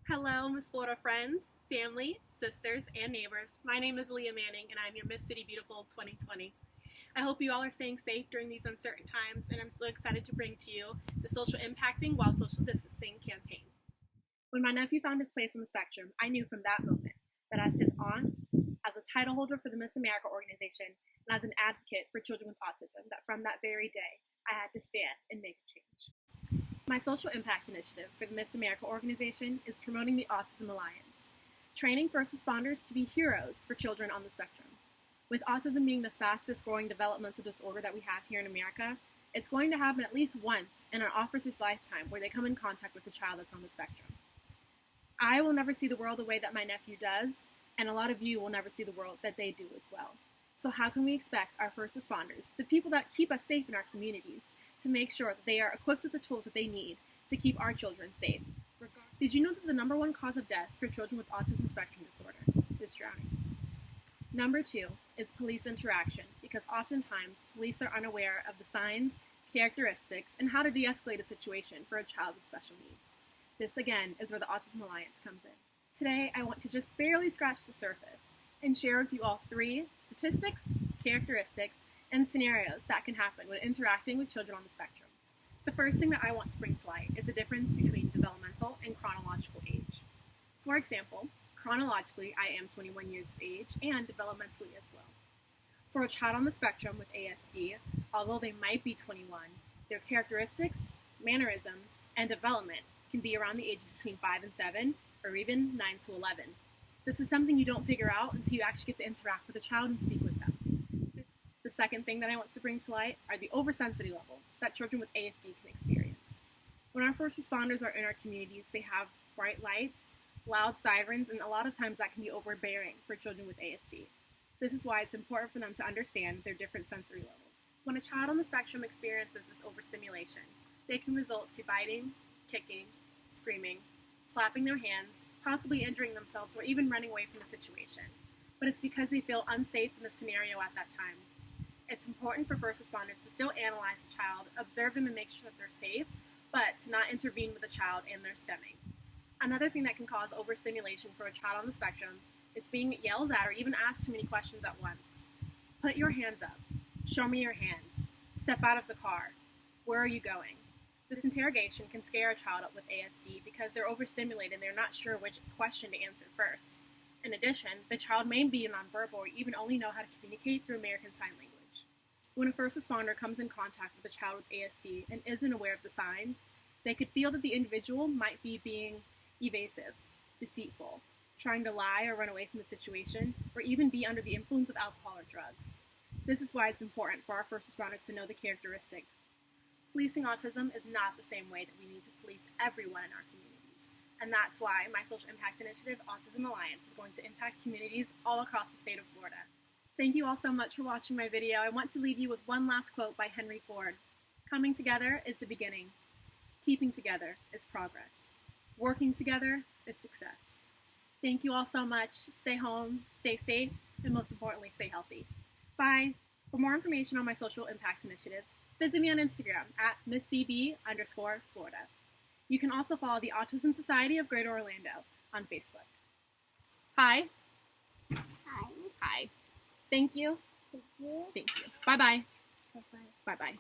Hello, Miss Florida friends, family, sisters, and neighbors. My name is Aaliyah Manning, and I'm your Miss City Beautiful 2020. I hope you all are staying safe during these uncertain times, and I'm so excited to bring to you the Social Impacting While Social Distancing campaign. When my nephew found his place on the spectrum, I knew from that moment that as his aunt, as a title holder for the Miss America organization, and as an advocate for children with autism, that from that very day, I had to stand and make a change. My social impact initiative for the Miss America organization is promoting the Autism Alliance, training first responders to be heroes for children on the spectrum. With autism being the fastest growing developmental disorder that we have here in America, it's going to happen at least once in an officer's lifetime where they come in contact with a child that's on the spectrum. I will never see the world the way that my nephew does, and a lot of you will never see the world that they do as well. So how can we expect our first responders, the people that keep us safe in our communities, to make sure that they are equipped with the tools that they need to keep our children safe? Did you know that the number one cause of death for children with autism spectrum disorder is drowning? Number 2 is police interaction, because oftentimes police are unaware of the signs, characteristics, and how to de-escalate a situation for a child with special needs. This, again, is where the Autism Alliance comes in. Today, I want to just barely scratch the surface and share with you all 3 statistics, characteristics, and scenarios that can happen when interacting with children on the spectrum. The first thing that I want to bring to light is the difference between developmental and chronological age. For example, chronologically, I am 21 years of age, and developmentally as well. For a child on the spectrum with ASD, although they might be 21, their characteristics, mannerisms, and development can be around the ages between 5 and 7, or even 9 to 11. This is something you don't figure out until you actually get to interact with a child and speak with them. The second thing that I want to bring to light are the oversensitivity levels that children with ASD can experience. When our first responders are in our communities, they have bright lights, loud sirens, and a lot of times that can be overbearing for children with ASD. This is why it's important for them to understand their different sensory levels. When a child on the spectrum experiences this overstimulation, they can result to biting, kicking, screaming, flapping their hands, possibly injuring themselves, or even running away from the situation. But it's because they feel unsafe in the scenario at that time. It's important for first responders to still analyze the child, observe them, and make sure that they're safe, but to not intervene with the child in their stemming. Another thing that can cause overstimulation for a child on the spectrum is being yelled at or even asked too many questions at once. Put your hands up. Show me your hands. Step out of the car. Where are you going? This interrogation can scare a child up with ASD because they're overstimulated and they're not sure which question to answer first. In addition, the child may be nonverbal or even only know how to communicate through American Sign Language. When a first responder comes in contact with a child with ASD and isn't aware of the signs, they could feel that the individual might be being evasive, deceitful, trying to lie or run away from the situation, or even be under the influence of alcohol or drugs. This is why it's important for our first responders to know the characteristics. Policing autism is not the same way that we need to police everyone in our communities, and that's why my social impact initiative, Autism Alliance, is going to impact communities all across the state of Florida. Thank you all so much for watching my video. I want to leave you with one last quote by Henry Ford. Coming together is the beginning. Keeping together is progress. Working together is success. Thank you all so much. Stay home, stay safe, and most importantly, stay healthy. Bye. For more information on my social impacts initiative, visit me on Instagram at MissCB_Florida. You can also follow the Autism Society of Greater Orlando on Facebook. Hi. Hi. Hi. Thank you. Thank you. Thank you. Bye-bye. Bye-bye. Bye-bye.